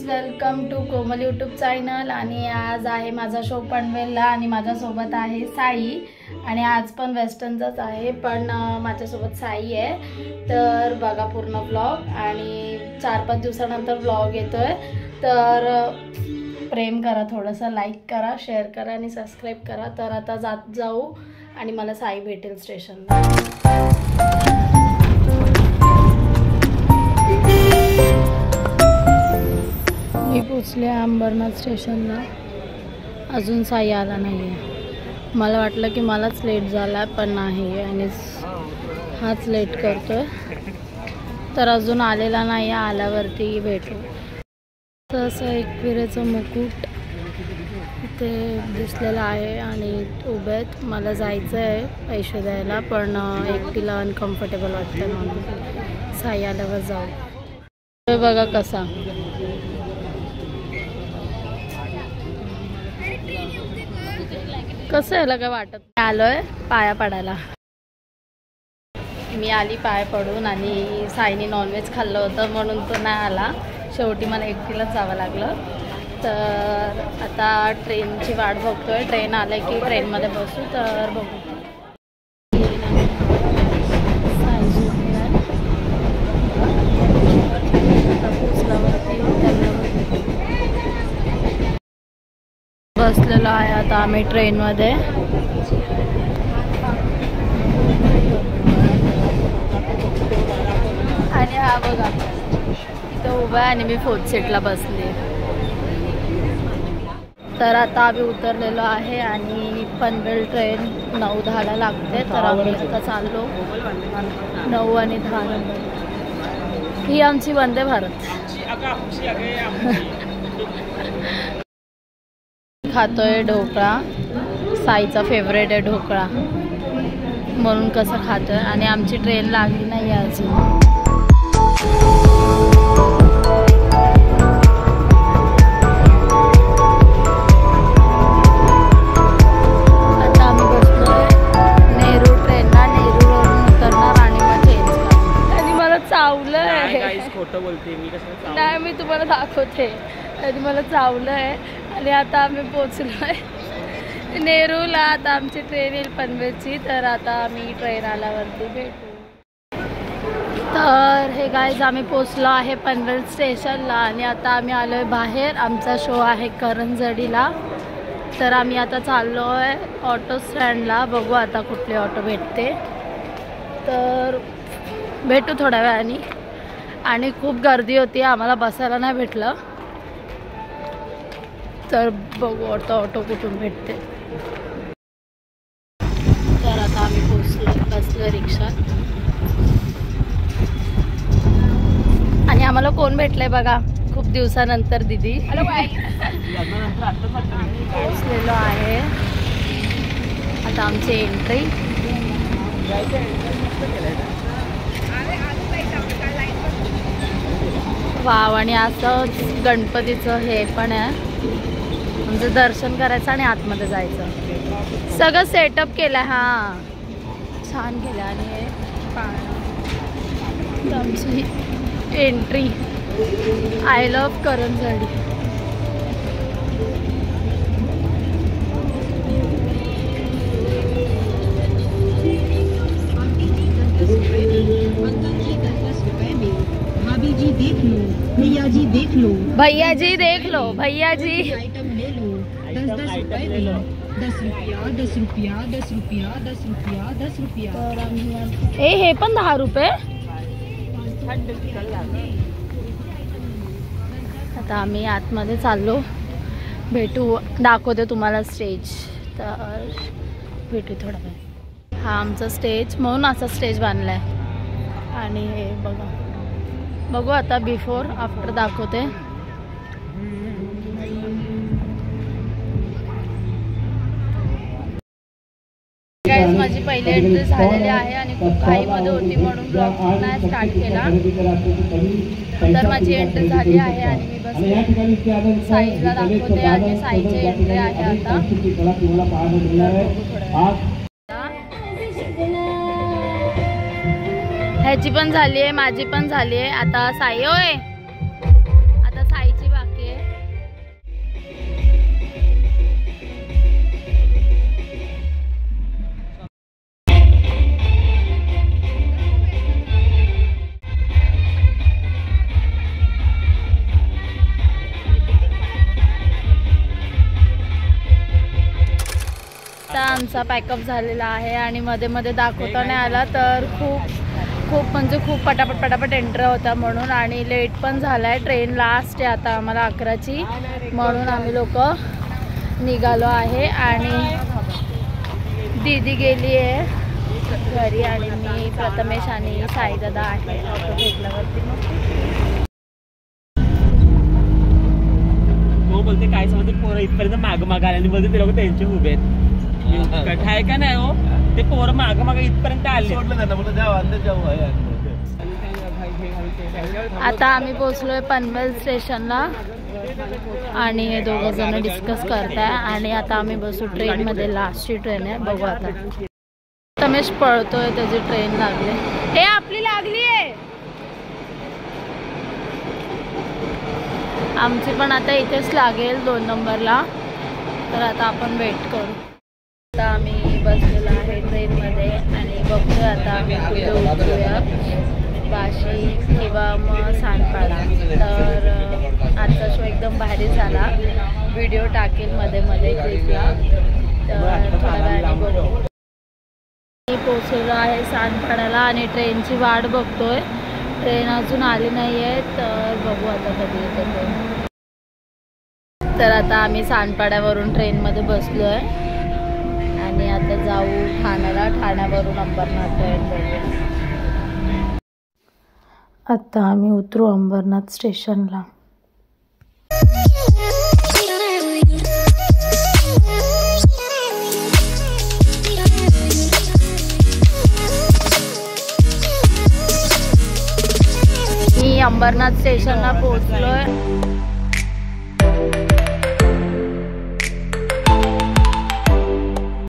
Welcome to Komal YouTube channel. आणि आज आहे माझा शो पनवेलला आणि माझ्यासोबत आहे साई। आणि आज पण वेस्टर्नचाच आहे पण माझ्यासोबत साई आहे। तर बघा पूर्ण व्लॉग आणि 4-5 दिवसानंतर व्लॉग येतोय। तर प्रेम करा, थोडंसं लाईक करा, शेअर करा आणि सबस्क्राईब करा। तर आता जाऊ आणि मला साई भेटेल स्टेशनला। मी पोचले अंबरनाथ स्टेशनला, अजून साई आला नाही आहे। मला वाटलं की मलाच लेट झाला पण नाही आणि हाच लेट करतोय। तर अजून आलेला नाही, आल्यावरती भेटू। तसं एकविरेचं मुकुट इथे दिसलेलं आहे आणि उभे आहेत। मला जायचं आहे पैसे द्यायला पण एकटीला अनकम्फर्टेबल वाटतं म्हणून साई आल्यावर जाऊ। हे बघा कसा कसं याला काय वाटत। आलोय पाया पडायला। मी आली पाय पडून आणि साईने नॉनव्हेज खाल्लं होतं म्हणून तो नाही आला। शेवटी मला एकटीलाच जावं लागलं। तर आता ट्रेनची वाट बघतोय, ट्रेन आलं की ट्रेनमध्ये बसू। तर बघू बसलेलो आहे आता आम्ही ट्रेनमध्ये। आणि हा बघा इथं उभा आहे आणि मी 4th सीटला बसले। तर आता आम्ही उतरलेलो आहे आणि पनवेल ट्रेन 9:10ला लागते। तर आम्ही आता चाललो 9 आणि 10 नंबर। ही आमची वंदे भारत। खातोय ढोकळा, साईचा फेवरेट आहे ढोकळा म्हणून कसं खातोय। आणि आमची ट्रेन लागली नाही अजून। आता आम्ही बसलोय नेहरू ट्रेनला, नेहरूवरून उतरणार आणि मग चेंज करणार। आणि मला चावलंय, खोटं बोलते मी, कसं नाही मी तुम्हाला दाखवते। आणि मला चावलंय आणि आता आम्ही पोचलोय नेरूला। आता आमची ट्रेन येईल पनवेलची। तर आता आम्ही ट्रेन आल्यावरती भेटू। तर हे गाईज आम्ही पोचलो आहे पनवेल स्टेशनला आणि आता आम्ही आलोय बाहेर। आमचा शो आहे करंजडीला। तर आम्ही आता चाललो आहे ऑटो स्टँडला, बघू आता कुठले ऑटो भेटते। तर भेटू थोड्या वेळाने। आणि खूप गर्दी होती, आम्हाला बसायला नाही भेटलं। तर बघू आता ऑटो कुठून भेटते। तर आता आम्ही पोचलो, बसलो रिक्षात। आणि आम्हाला कोण भेटलंय बघा, खूप दिवसानंतर दीदी। पोचलेलो आहे आता आमची एंट्री। वाव, आणि असंच गणपतीचं हे पण आहे, म्हणजे दर्शन करायचं आणि आतमध्ये जायचं। सगळं सेटअप केलं, हां छान केलं। आणि हे पाहणं आमची एंट्री। I love Karanjadi. जी देख लो, भैया जी देख लो, भैया जी देख लो, भैया जी आइटम ले लो। 10 रुपये ले लो, 10 रुपया, 10 रुपया, 10 रुपया, 10 रुपया, 10 रुपया। ए हे पण 10 रुपये। आता आम्ही आतमध्ये चाललो, भेटू, दाखवते तुम्हाला स्टेज। तर भेटू थोडा वेळ। हा आमचा स्टेज, म्हणून असा स्टेज बांधलाय। आणि हे बघा, बघू आता बिफोर आफ्टर दाखवते। गाईज माझी पहिली एंट्री झालेली आहे आणि खूप घाईमध्ये होती म्हणून ब्लॉग नाही स्टार्ट केला। तर माझी एंट्री झाली आहे आणि मी बसले, साईला दाखवते आणि साईची एंट्री आहे आता। ह्याची पण झाली आहे, माझी पण झाली आहे। आता साई होय, आता साईची बाकी आमचा पॅकअप झालेला आहे आणि मध्ये मध्ये दाखवता नाही आला तर खूप म्हणजे खूप पटापट एंट्री होता म्हणून, आणि लेट पण झाला आहे. ट्रेन लास्ट आहे आता आम्हाला 11ची, म्हणून आम्ही लोक निघालो आहे. आणि दीदी गेली आहे घरी आणि मी, प्रथमेश आणि साईदादा आहे ऑटो भेटल्यावरती. हो बोलते काय समजते पोरं इथपर्यंत मागं आले आणि बोलते ते लोक त्यांचे उभे आहेत. कठ आहे का नाही हो, ते पोरं मागं इथपर्यंत आले. आता आम्ही पोहोचलोय पनवेल स्टेशनला आणि हे दोघं जण डिस्कस करताय. आणि आता आम्ही बसू ट्रेनमध्ये, लास्टची ट्रेन आहे, बघू आता. रमेश पळतोय, त्याची ट्रेन लागली. हे आपली लागली आहे, आमची पण आता इथेच लागेल 2 नंबरला. तर आता आपण वेट करू. आता आम्ही बसलेलो आहे ट्रेनमध्ये आणि बघतोय आता आम्ही कुठे उतरूया, वाशी किंवा मग सांडपाडा. तर आजचा शो एकदम भारी झाला, व्हिडिओ टाकेल मध्ये क्लिपला. तर थोड्या वेळाने बघू. मी पोचलेलो आहे सांडपाड्याला आणि ट्रेनची वाट बघतोय. ट्रेन अजून आली नाही आहे, तर बघू आता कधी येते ट्रेन. तर आता आम्ही सांडपाड्यावरून ट्रेनमध्ये बसलो आहे आणि आता जाऊ ठाण्याला. ठाण्यावरून अंबरनाथ ट्रेन बघू. आता आम्ही उतरू अंबरनाथ स्टेशनला. मी अंबरनाथ स्टेशनला पोहोचलोय.